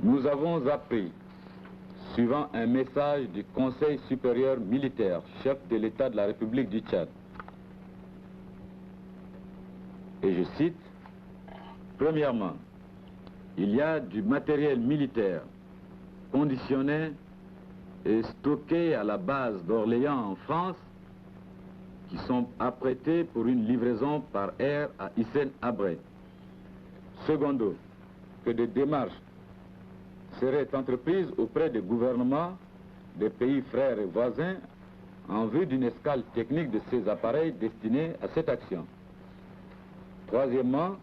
nous avons appris, suivant un message du Conseil supérieur militaire, chef de l'État de la République du Tchad, et je cite, « Premièrement, il y a du matériel militaire conditionné et stocké à la base d'Orléans en France qui sont apprêtés pour une livraison par air à Hissène Habré. Secondo, que des démarches seraient entreprises auprès des gouvernements des pays frères et voisins en vue d'une escale technique de ces appareils destinés à cette action. Troisièmement,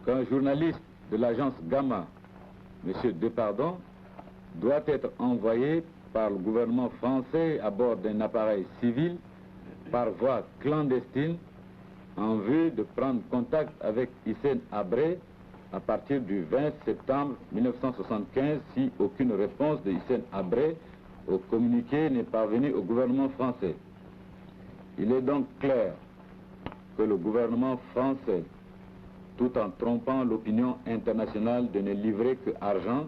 qu'un journaliste de l'agence Gamma, M. Depardon, doit être envoyé par le gouvernement français à bord d'un appareil civil par voie clandestine en vue de prendre contact avec Hissène Habré à partir du 20 septembre 1975 si aucune réponse de Hissène Habré au communiqué n'est parvenue au gouvernement français. Il est donc clair que le gouvernement français, tout en trompant l'opinion internationale de ne livrer que argent,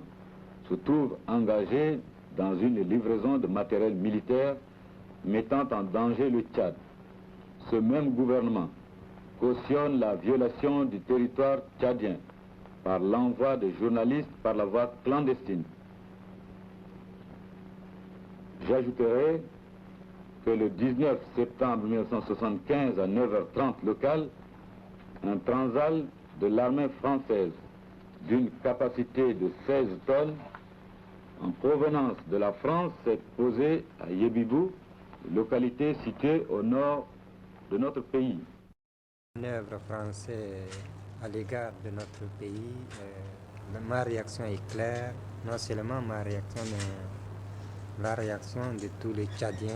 se trouve engagé dans une livraison de matériel militaire mettant en danger le Tchad. Ce même gouvernement cautionne la violation du territoire tchadien par l'envoi de journalistes par la voie clandestine. J'ajouterai que le 19 septembre 1975 à 9h30 local, un transal de l'armée française d'une capacité de 16 tonnes en provenance de la France s'est posé à Yébibou, localité située au nord de notre pays. Manœuvre française à l'égard de notre pays, ma réaction est claire, non seulement ma réaction, mais la réaction de tous les Tchadiens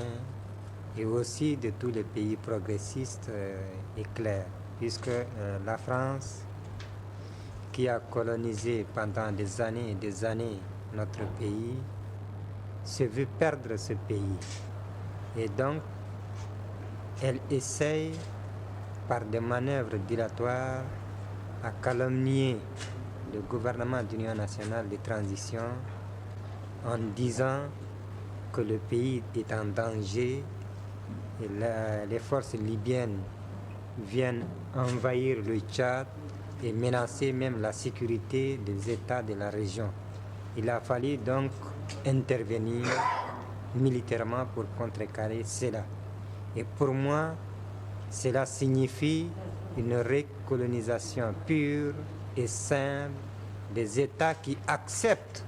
et aussi de tous les pays progressistes est claire, puisque la France, qui a colonisé pendant des années et des années notre pays, s'est vu perdre ce pays. Et donc, elle essaye, par des manœuvres dilatoires, à calomnier le gouvernement d'union nationale de transition en disant que le pays est en danger et les forces libyennes viennent envahir le Tchad et menacer même la sécurité des États de la région. Il a fallu donc intervenir militairement pour contrecarrer cela. Et pour moi, cela signifie une recolonisation pure et simple des États qui acceptent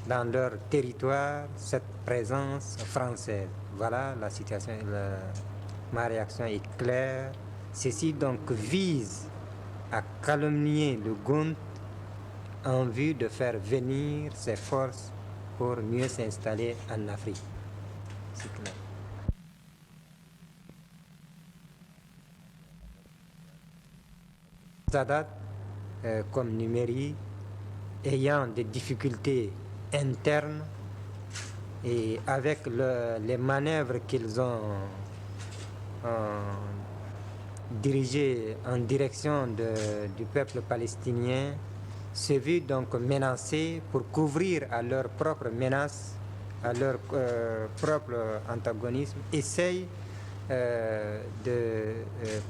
dans leur territoire cette présence française. Voilà la situation, ma réaction est claire. Ceci donc vise à calomnier le GUNT en vue de faire venir ses forces pour mieux s'installer en Afrique. C'est clair. Sadat, comme Numeri, ayant des difficultés internes et avec les manœuvres qu'ils ont dirigées en direction du peuple palestinien, se vu donc menacés pour couvrir à leur propre menace, à leur propre antagonisme, essayent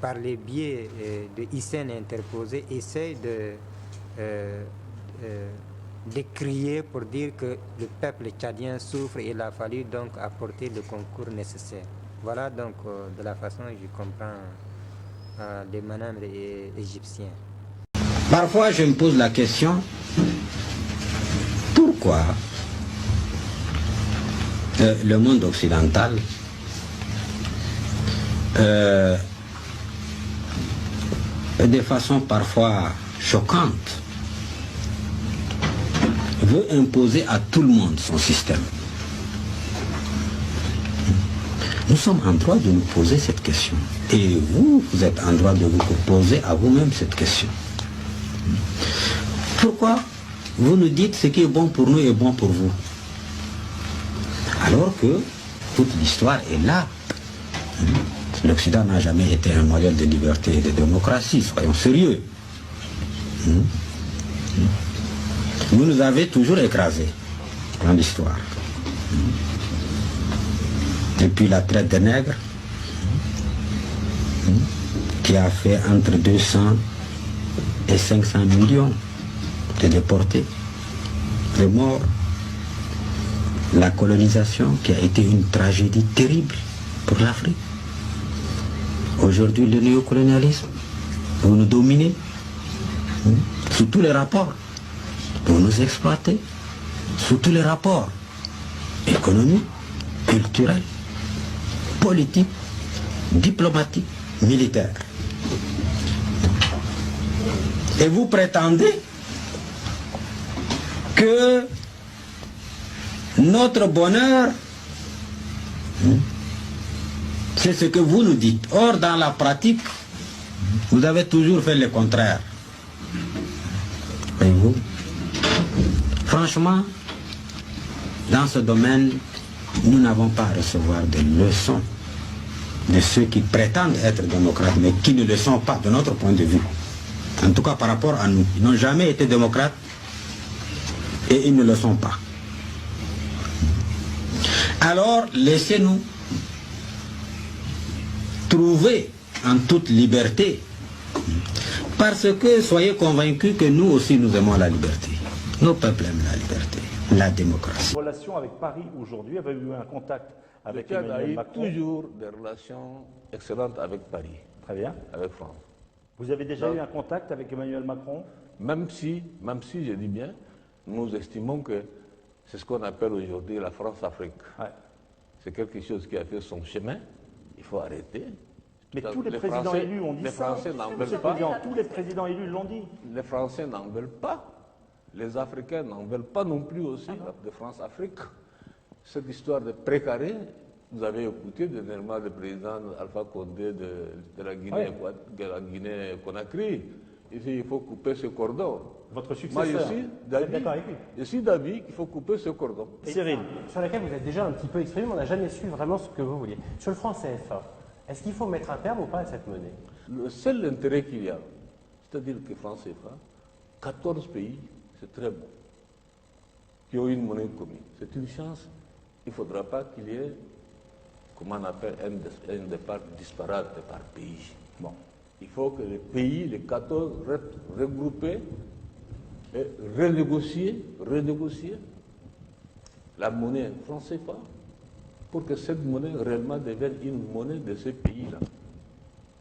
par les biais de Hissène interposé, essayent de crier pour dire que le peuple tchadien souffre et il a fallu donc apporter le concours nécessaire. Voilà donc de la façon dont je comprends les manœuvres égyptiens. Parfois, je me pose la question, pourquoi le monde occidental de façon parfois choquante, veut imposer à tout le monde son système. Nous sommes en droit de nous poser cette question. Et vous, vous êtes en droit de vous poser à vous-même cette question. Pourquoi vous nous dites ce qui est bon pour nous est bon pour vous? Alors que toute l'histoire est là. L'Occident n'a jamais été un modèle de liberté et de démocratie, soyons sérieux. Vous nous avez toujours écrasés dans l'histoire. Depuis la traite des nègres, qui a fait entre 200 et 500 millions de déportés, de morts. La colonisation qui a été une tragédie terrible pour l'Afrique. Aujourd'hui, le néocolonialisme, vous nous dominez sous tous les rapports. Vous nous exploitez sous tous les rapports économiques, culturels, politiques, diplomatiques, militaires. Et vous prétendez que notre bonheur, c'est ce que vous nous dites. Or, dans la pratique, vous avez toujours fait le contraire. Et vous, franchement, dans ce domaine, nous n'avons pas à recevoir des leçons de ceux qui prétendent être démocrates, mais qui ne le sont pas de notre point de vue. En tout cas par rapport à nous. Ils n'ont jamais été démocrates et ils ne le sont pas. Alors laissez-nous trouver en toute liberté, parce que soyez convaincus que nous aussi nous aimons la liberté. Nos peuples aiment la liberté, la démocratie. En relation avec Paris aujourd'hui, avez-vous eu un contact avec Emmanuel Macron? Toujours des relations excellentes avec Paris. Très bien. Avec France. Vous avez déjà eu un contact avec Emmanuel Macron? Même si, je dis bien, nous estimons que c'est ce qu'on appelle aujourd'hui la France-Afrique. Ouais. C'est quelque chose qui a fait son chemin. Il faut arrêter. Mais tous les présidents élus ont dit ça. Les Français n'en veulent pas. Tous les présidents élus l'ont dit. Les Français n'en veulent pas. Les Africains n'en veulent pas non plus aussi, de France-Afrique. Cette histoire de précaré, vous avez écouté dernièrement le président Alpha Condé de la Guinée-Conakry. Il faut couper ce cordon. Votre successeur, je suis d'avis qu'il faut couper ce cordon. Cyril, sur laquelle vous êtes déjà un petit peu exprimé, mais on n'a jamais su vraiment ce que vous vouliez. Sur le franc CFA, est-ce qu'il faut mettre un terme ou pas à cette monnaie? Le seul intérêt qu'il y a, c'est-à-dire que franc CFA, 14 pays, c'est très bon, qui ont une monnaie commune. C'est une chance. Il ne faudra pas qu'il y ait, comment on appelle, un départ disparate par pays. Bon. Il faut que les pays, les 14, restent regroupés et renégocier la monnaie franc CFA pour que cette monnaie réellement devienne une monnaie de ces pays-là.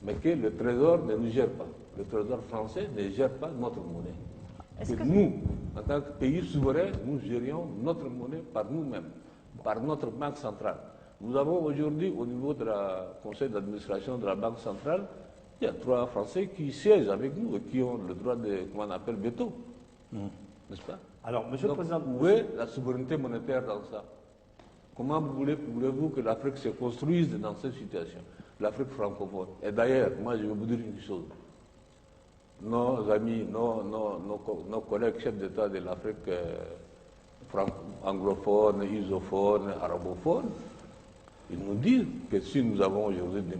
Mais que le Trésor ne nous gère pas. Le Trésor français ne gère pas notre monnaie. Que nous, en tant que pays souverain, nous gérions notre monnaie par nous-mêmes, par notre banque centrale. Nous avons aujourd'hui, au niveau du conseil d'administration de la banque centrale, il y a 3 Français qui siègent avec nous et qui ont le droit de, comment on appelle, veto. N'est-ce pas? Alors, Monsieur le Président, où est la souveraineté monétaire dans ça? Comment voulez-vous que l'Afrique se construise dans cette situation? L'Afrique francophone. Et d'ailleurs, moi je vais vous dire une chose. Nos amis, nos collègues chefs d'État de l'Afrique anglophone, isophone, arabophone, ils nous disent que si nous avons aujourd'hui des